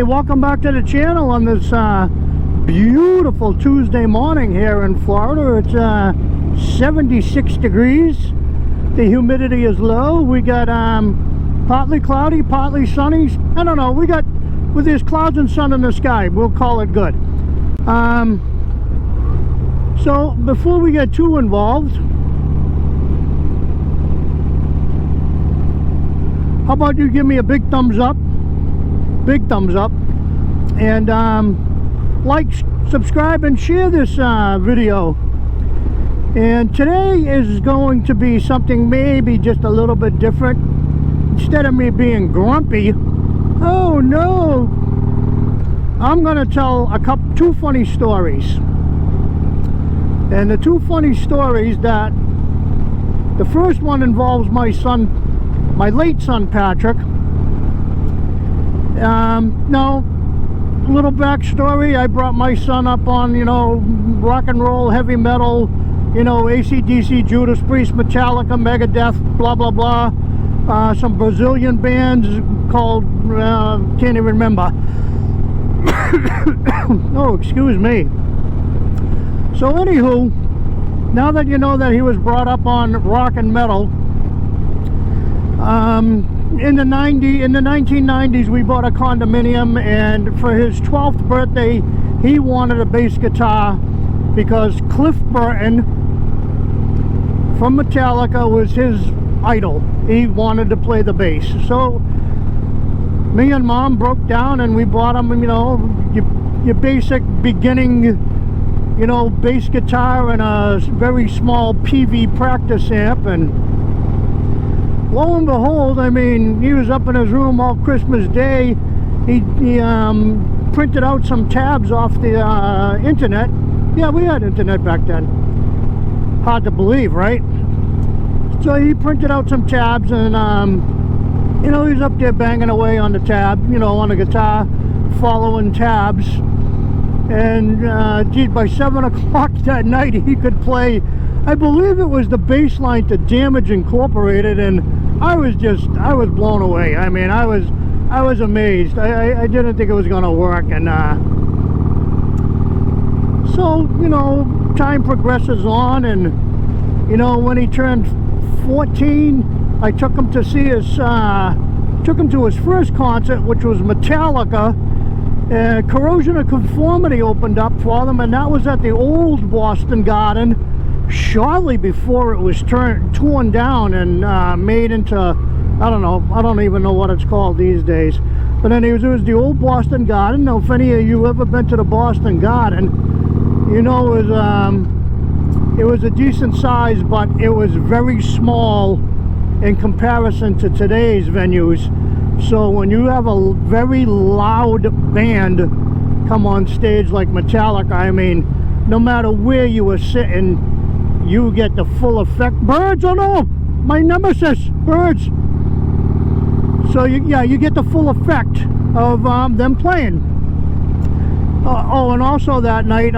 welcome back to the channel on this beautiful Tuesday morning here in Florida. It's 76 degrees. The humidity is low. We got partly cloudy, partly sunny. I don't know, we got, with these clouds and sun in the sky, we'll call it good. So before we get too involved, how about you give me a big thumbs up, and like, subscribe, and share this video. And today is going to be something maybe just a little bit different. Instead of me being grumpy, oh no, I'm gonna tell two funny stories. And the two funny stories, that the first one involves my son, my late son Patrick. Now, little backstory, I brought my son up on, you know, rock and roll, heavy metal, you know, AC/DC, Judas Priest, Metallica, Megadeth, blah blah blah. Some Brazilian bands called, can't even remember. Oh, excuse me. So anywho, now that you know that he was brought up on rock and metal, in the 1990s we bought a condominium, and for his 12th birthday he wanted a bass guitar because Cliff Burton from Metallica was his idol. He wanted to play the bass. So me and Mom broke down and we bought him, you know, your basic beginning, you know, bass guitar and a very small PV practice amp. And lo and behold, I mean, he was up in his room all Christmas Day. He printed out some tabs off the internet. Yeah, we had internet back then. Hard to believe, right? So he printed out some tabs, and you know, he's up there banging away on the tab, you know, on the guitar, following tabs. And geez, by 7 o'clock that night he could play, I believe it was the bass line to Damage Incorporated, and I was blown away. I mean, I was amazed. I didn't think it was gonna work. And so, you know, time progresses on, and you know, when he turned 14, I took him to see his first concert, which was Metallica. Corrosion of Conformity opened up for them, and that was at the old Boston Garden shortly before it was torn down and made into, I don't know, I don't even know what it's called these days. But anyways, it was the old Boston Garden. Now, if any of you ever been to the Boston Garden, you know, it was a decent size, but it was very small in comparison to today's venues. So when you have a very loud band come on stage like Metallica, I mean, no matter where you were sitting, you get the full effect. Birds, oh no, my nemesis, birds. So you get the full effect of them playing. Oh, and also that night,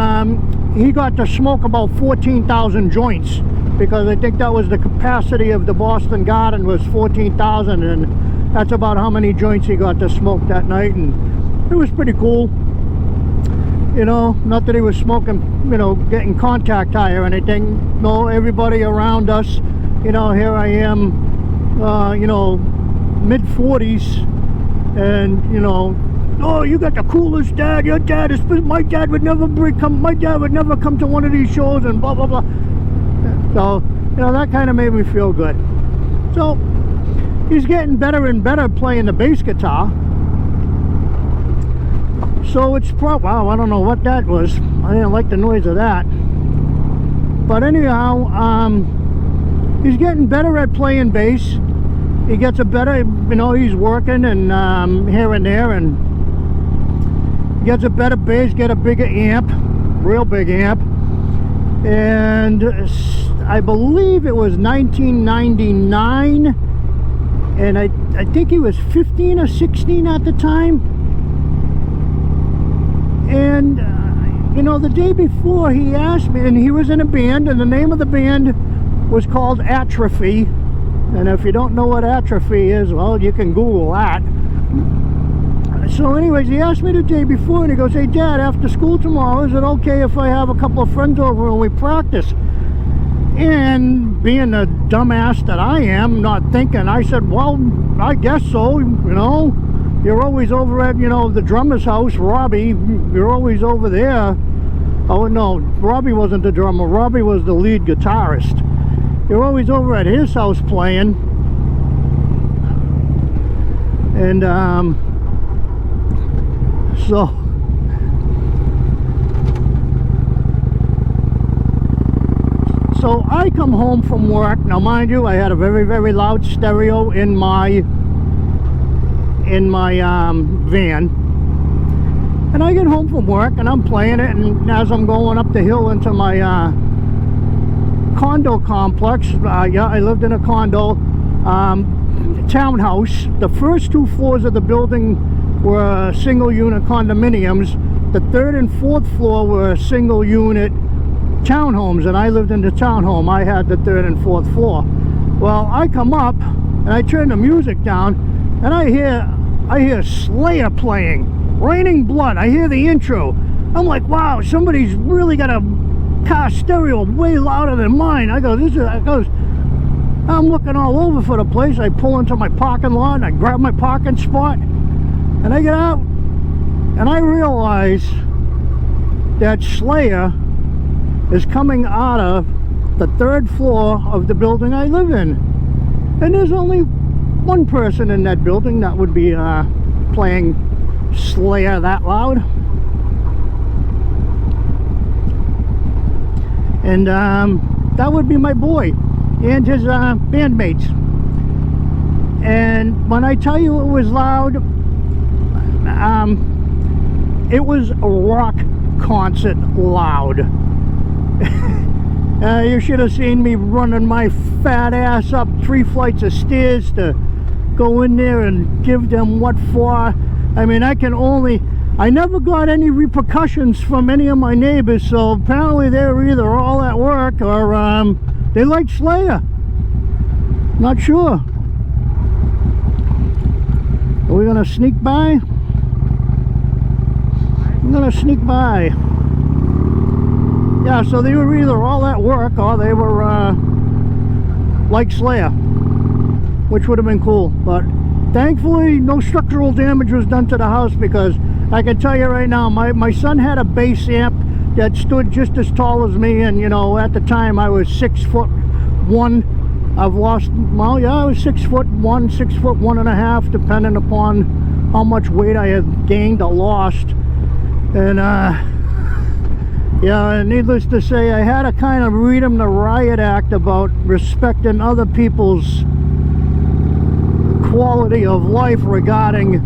he got to smoke about 14,000 joints, because I think that was the capacity of the Boston Garden, was 14,000, and that's about how many joints he got to smoke that night. And it was pretty cool. You know, not that he was smoking, you know, getting contact high or anything. No, everybody around us, you know, here I am, you know, mid-40s, and, you know, oh, you got the coolest dad, your dad is, my dad would never come to one of these shows, and blah, blah, blah. So, you know, that kind of made me feel good. So, he's getting better and better playing the bass guitar. So it's wow, I don't know what that was. I didn't like the noise of that. But anyhow, he's getting better at playing bass. He gets a better, you know, he's working and here and there, and gets a better bass, get a bigger amp, real big amp. And I believe it was 1999, and I think he was 15 or 16 at the time. And you know, the day before he asked me, and he was in a band, and the name of the band was called Atrophy. And if you don't know what Atrophy is, well, you can Google that. So anyways, he asked me the day before, and he goes, "Hey Dad, after school tomorrow, is it okay if I have a couple of friends over and we practice?" And being the dumbass that I am, not thinking, I said, "Well, I guess so, you know. You're always over at, you know, the drummer's house, Robbie. You're always over there." Oh no, Robbie wasn't the drummer. Robbie was the lead guitarist. You're always over at his house playing. And so I come home from work. Now mind you, I had a very, very loud stereo in my van. And I get home from work and I'm playing it, and as I'm going up the hill into my condo complex, yeah, I lived in a condo, townhouse. The first 2 floors of the building were single unit condominiums. The 3rd and 4th floor were single unit townhomes, and I lived in the townhome. I had the 3rd and 4th floor. Well, I come up and I turn the music down, and I hear Slayer playing, Raining Blood. I hear the intro. I'm like, wow, somebody's really got a car stereo way louder than mine. I go, I'm looking all over for the place. I pull into my parking lot and I grab my parking spot, and I get out and I realize that Slayer is coming out of the 3rd floor of the building I live in. And there's only one person in that building that would be playing Slayer that loud. And that would be my boy and his bandmates. And when I tell you it was loud, it was a rock concert loud. You should have seen me running my fat ass up 3 flights of stairs to go in there and give them what for. I mean, I never got any repercussions from any of my neighbors, so apparently they were either all at work or they liked Slayer. Not sure. Are we gonna sneak by? I'm gonna sneak by. Yeah, so they were either all at work or they were like Slayer, which would have been cool. But thankfully no structural damage was done to the house, because I can tell you right now, my son had a bass amp that stood just as tall as me, and you know, at the time I was 6'1". I've lost, well, yeah, I was 6'1", 6'1.5", depending upon how much weight I had gained or lost. And yeah, needless to say, I had to kind of read him the riot act about respecting other people's quality of life regarding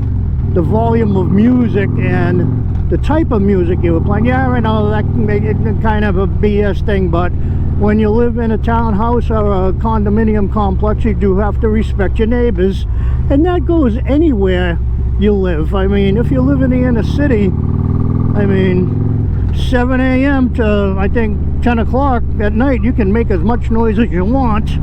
the volume of music and the type of music you were playing. Yeah, I know that can make it kind of a BS thing, but when you live in a townhouse or a condominium complex, you do have to respect your neighbors, and that goes anywhere you live. I mean, if you live in the inner city, I mean, 7 a.m. to I think 10 o'clock at night, you can make as much noise as you want.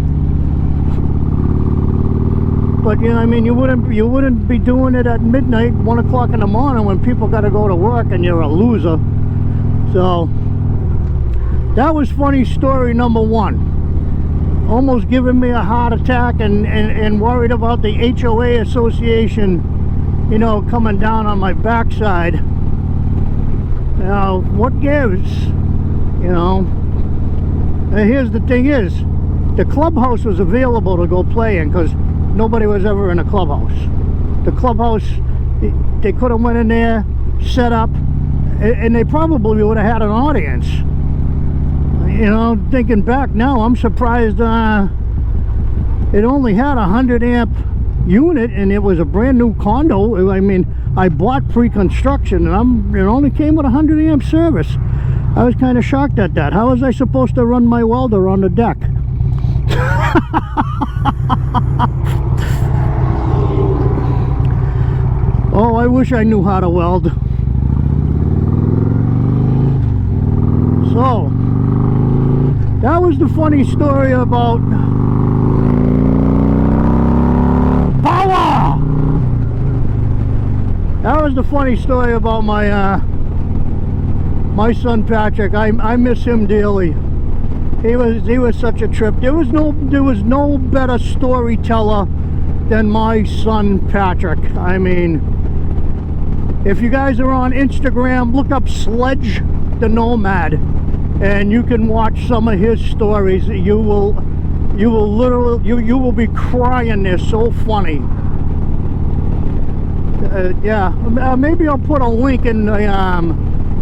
But you know, I mean, you wouldn't be doing it at midnight, 1 o'clock in the morning, when people got to go to work and you're a loser. So that was funny story number 1. Almost giving me a heart attack and worried about the HOA association, you know, coming down on my backside. Now, what gives, you know? And here's the thing is, the clubhouse was available to go play in, because nobody was ever in a clubhouse. The clubhouse, they could have went in there, set up, and they probably would have had an audience. You know, thinking back now, I'm surprised it only had a 100 amp unit, and it was a brand new condo. I mean, I bought pre-construction, and it only came with a 100 amp service. I was kind of shocked at that. How was I supposed to run my welder on the deck? Oh, I wish I knew how to weld. So that was the funny story about power. That was a funny story about my son Patrick. I miss him dearly. He was such a trip. There was no better storyteller than my son Patrick. I mean, if you guys are on Instagram, look up Sledge the Nomad, and you can watch some of his stories. You will literally you will be crying. They're so funny. Yeah, maybe I'll put a link in the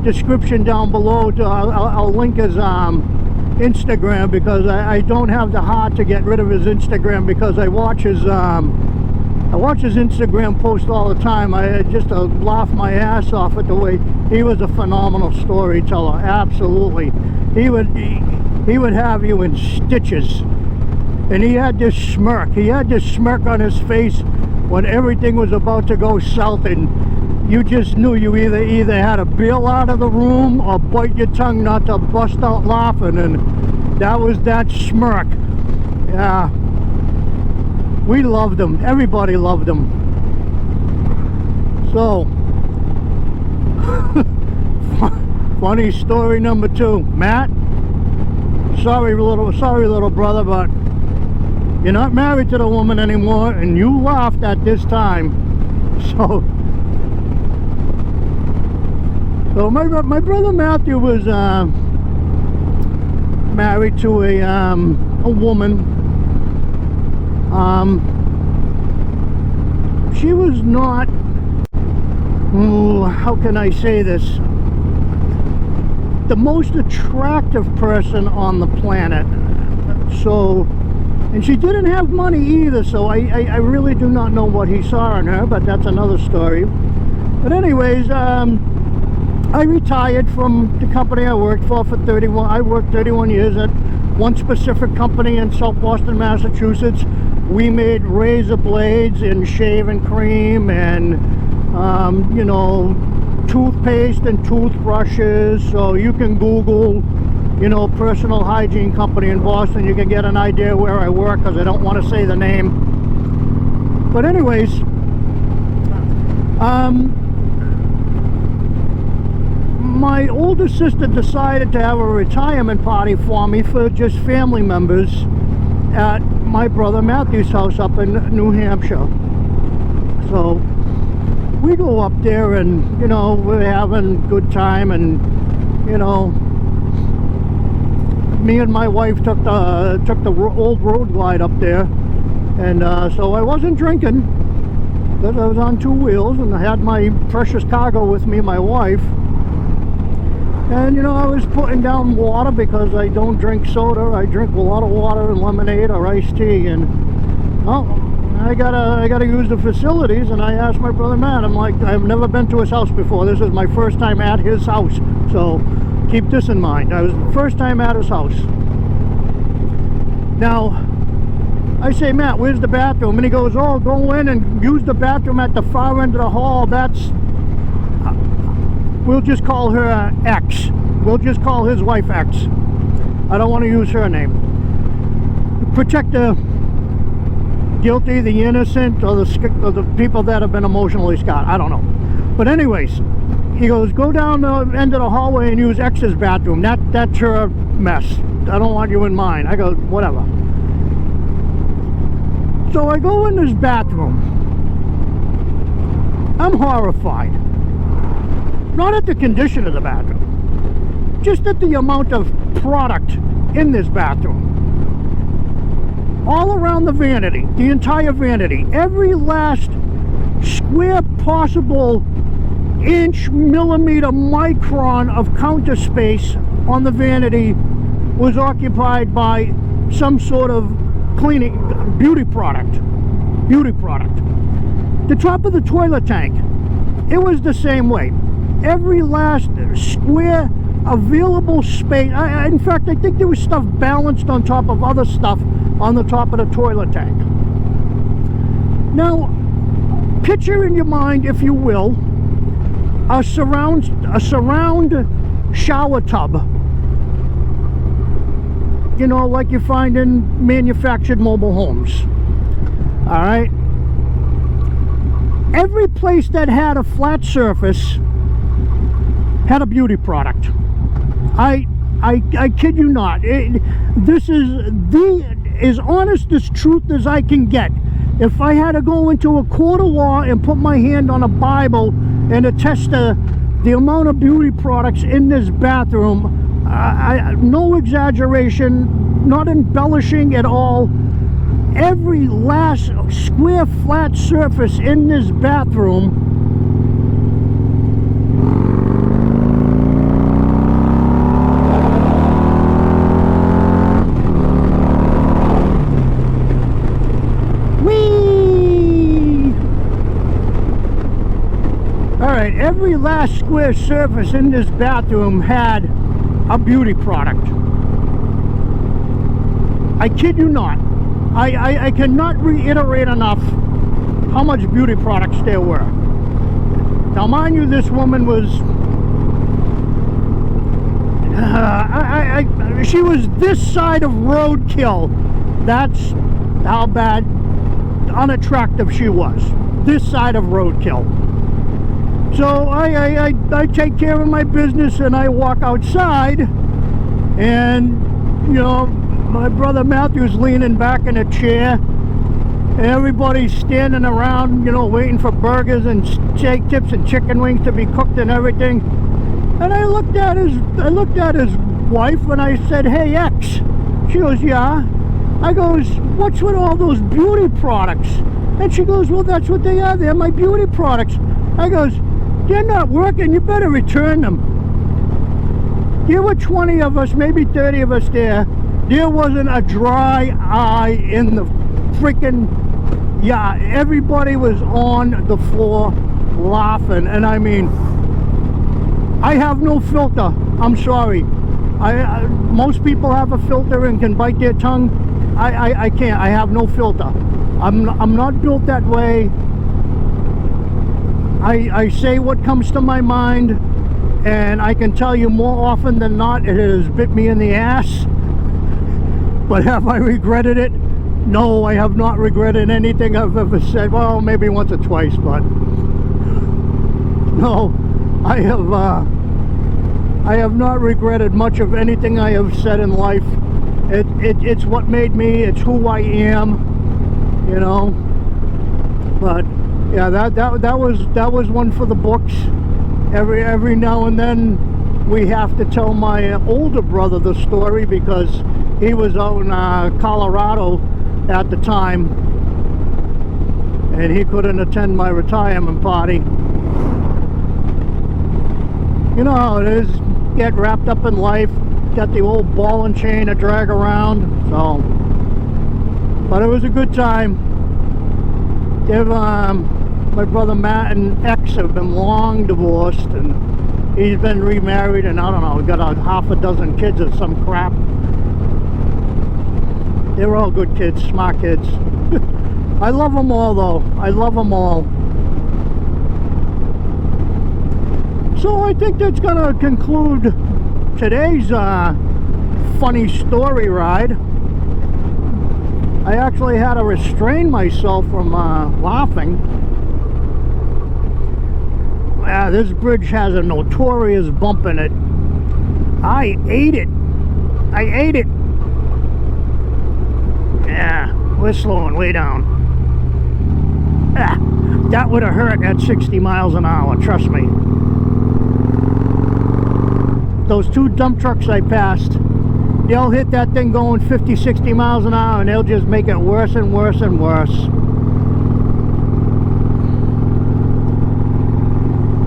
description down below. I'll link his Instagram, because I don't have the heart to get rid of his Instagram, because I watch his Instagram post all the time. I just laugh my ass off at the way he was a phenomenal storyteller. Absolutely, he would have you in stitches, and he had this smirk. He had this smirk on his face when everything was about to go south, and you just knew you either had to bail out of the room or bite your tongue not to bust out laughing, and that was that smirk. Yeah, we loved him. Everybody loved him. So, funny story number 2, Matt. Sorry, little brother, but you're not married to the woman anymore, and you laughed at this time. So my brother Matthew was married to a woman. She was not, how can I say this, the most attractive person on the planet. So, and she didn't have money either, so I really do not know what he saw in her, but that's another story. But anyways, I retired from the company I worked for 31. I worked 31 years at one specific company in South Boston, Massachusetts. We made razor blades and shaving cream and you know, toothpaste and toothbrushes. So you can Google, you know, personal hygiene company in Boston. You can get an idea where I work, because I don't want to say the name. But anyways, my older sister decided to have a retirement party for me for just family members at my brother Matthew's house up in New Hampshire. So we go up there, and you know, we're having a good time, and you know, me and my wife took the old road glide up there, and so I wasn't drinking, because I was on 2 wheels, and I had my precious cargo with me, my wife. And you know, I was putting down water, because I don't drink soda. I drink a lot of water and lemonade or iced tea. And well, I gotta use the facilities. And I asked my brother Matt, I'm like, I've never been to his house before. This is my first time at his house, so keep this in mind. I was the first time at his house. Now I say, Matt, where's the bathroom? And he goes, oh, go in and use the bathroom at the far end of the hall. That's, we'll just call her X. We'll just call his wife X. I don't want to use her name. Protect the guilty, the innocent, or the people that have been emotionally scarred. I don't know. But anyways, he goes, go down the end of the hallway and use X's bathroom. That's her mess. I don't want you in mine. I go, whatever. So I go in this bathroom. I'm horrified. Not at the condition of the bathroom, just at the amount of product in this bathroom. All around the vanity, the entire vanity, every last square possible inch, millimeter, micron of counter space on the vanity was occupied by some sort of cleaning, beauty product. The top of the toilet tank, it was the same way. Every last square available space. In fact, I think there was stuff balanced on top of other stuff on the top of the toilet tank. Now, picture in your mind, if you will, a surround shower tub. You know, like you find in manufactured mobile homes. All right. every place that had a flat surface had a beauty product. I kid you not. This is as honest as truth as I can get. If I had to go into a court of law and put my hand on a Bible and attest to the amount of beauty products in this bathroom, no exaggeration, not embellishing at all, every last square flat surface in this bathroom every last square surface in this bathroom had a beauty product. I kid you not. I cannot reiterate enough how much beauty products there were. Now mind you, this woman was she was this side of roadkill. That's how bad unattractive she was. This side of roadkill. So I take care of my business and I walk outside, and you know, my brother Matthew's leaning back in a chair and everybody's standing around, you know, waiting for burgers and steak tips and chicken wings to be cooked and everything. And I looked at his wife and I said, "Hey, X." She goes, "Yeah." I goes, "What's with all those beauty products?" And she goes, "Well, that's what they are. They're my beauty products." I goes, "They're not working. You better return them." There were 20 of us, maybe 30 of us there. There wasn't a dry eye in the freaking, yeah, everybody was on the floor laughing. And I mean, I have no filter. I'm sorry. Most people have a filter and can bite their tongue. I can't. I have no filter. I'm not built that way. I say what comes to my mind, and I can tell you more often than not it has bit me in the ass. But have I regretted it? No, I have not regretted anything I've ever said. Well, maybe once or twice, but no, I have not regretted much of anything I have said in life. It's what made me. It's who I am, you know. But yeah, that was one for the books. Every now and then we have to tell my older brother the story, because he was out in Colorado at the time and he couldn't attend my retirement party. You know how it is, get wrapped up in life, got the old ball and chain to drag around. So, but it was a good time. My brother Matt and X have been long divorced, and he's been remarried, and I don't know, got a half a dozen kids or some crap. They're all good kids, smart kids. I love them all though. I love them all. So I think that's gonna conclude today's funny story ride. I actually had to restrain myself from laughing. This bridge has a notorious bump in it. I ate it. Yeah, we're slowing way down. That would have hurt at 60 miles an hour, trust me. Those two dump trucks I passed, they'll hit that thing going 50, 60 miles an hour, and they'll just make it worse and worse and worse.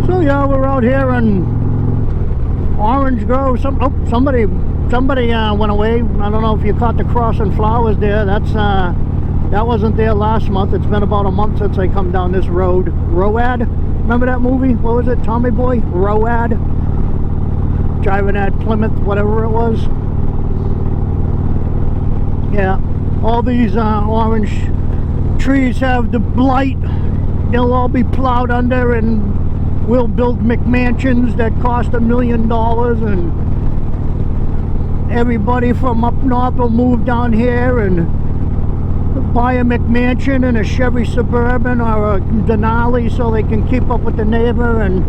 So yeah, we're out here in Orange Grove. Somebody went away. I don't know if you caught the crossing flowers there. That wasn't there last month. It's been about a month since I come down this road. Road. Remember that movie? What was it? Tommy Boy? Road. Driving at Plymouth, whatever it was. Yeah, all these orange trees have the blight. They'll all be plowed under, and we'll build McMansions that cost $1 million, and everybody from up north will move down here, and buy a McMansion and a Chevy Suburban or a Denali so they can keep up with the neighbor, and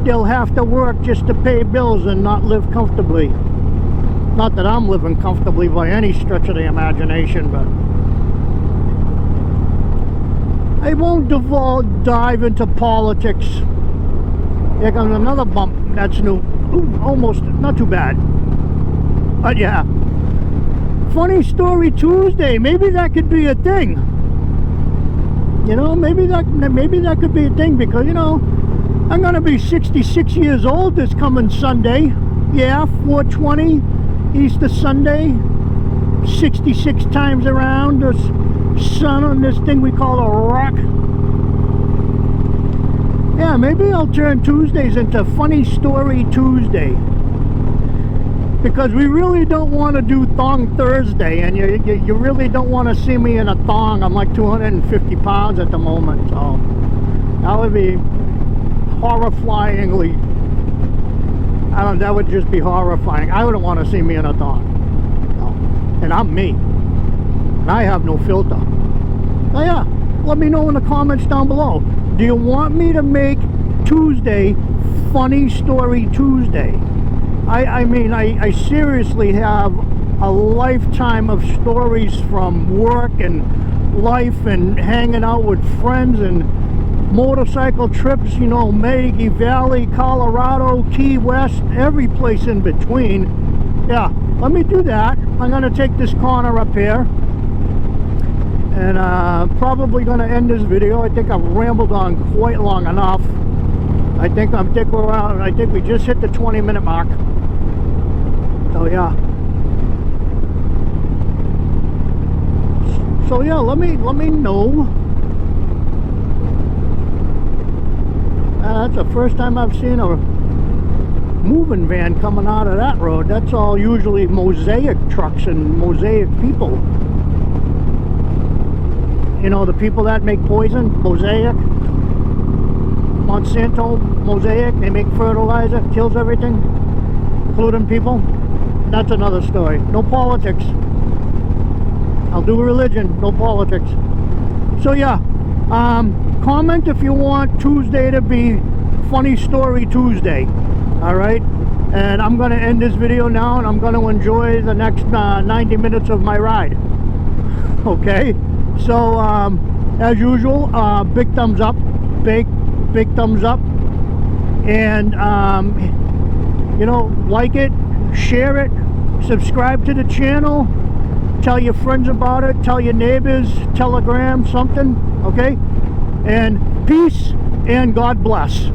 they'll have to work just to pay bills and not live comfortably. Not that I'm living comfortably by any stretch of the imagination, but I won't dive into politics. Here comes another bump. That's new. Ooh, almost not too bad. But yeah, Funny Story Tuesday. Maybe that could be a thing. You know, maybe that could be a thing, because, you know, I'm gonna be 66 years old this coming Sunday. Yeah, 420 Easter Sunday. 66 times around the sun on this thing we call a rock. Yeah, maybe I'll turn Tuesdays into Funny Story Tuesday, because we really don't want to do Thong Thursday, and you really don't want to see me in a thong. I'm like 250 pounds at the moment, so that would be horrifyingly, I don't know, that would just be horrifying. I wouldn't want to see me in a thong. No. And I'm me, and I have no filter. So yeah, let me know in the comments down below. Do you want me to make Tuesday Funny Story Tuesday? I mean, I seriously have a lifetime of stories from work and life and hanging out with friends and motorcycle trips, you know, Maggie Valley, Colorado, Key West, every place in between. Yeah, let me do that. I'm going to take this corner up here, and probably going to end this video. I think I've rambled on quite long enough. I think we just hit the 20-minute mark. So yeah. So yeah, let me know. That's the first time I've seen a moving van coming out of that road. That's all usually Mosaic trucks and Mosaic people. You know, the people that make poison, Mosaic. Monsanto, Mosaic, they make fertilizer, kills everything, including people. That's another story. No politics. I'll do religion, no politics. So yeah, comment if you want Tuesday to be Funny Story Tuesday. Alright, and I'm going to end this video now, and I'm going to enjoy the next 90 minutes of my ride. Okay, so as usual, big thumbs up, big thumbs up, and you know, like it, share it, subscribe to the channel, tell your friends about it, tell your neighbors, Telegram, something. Okay, and peace and God bless.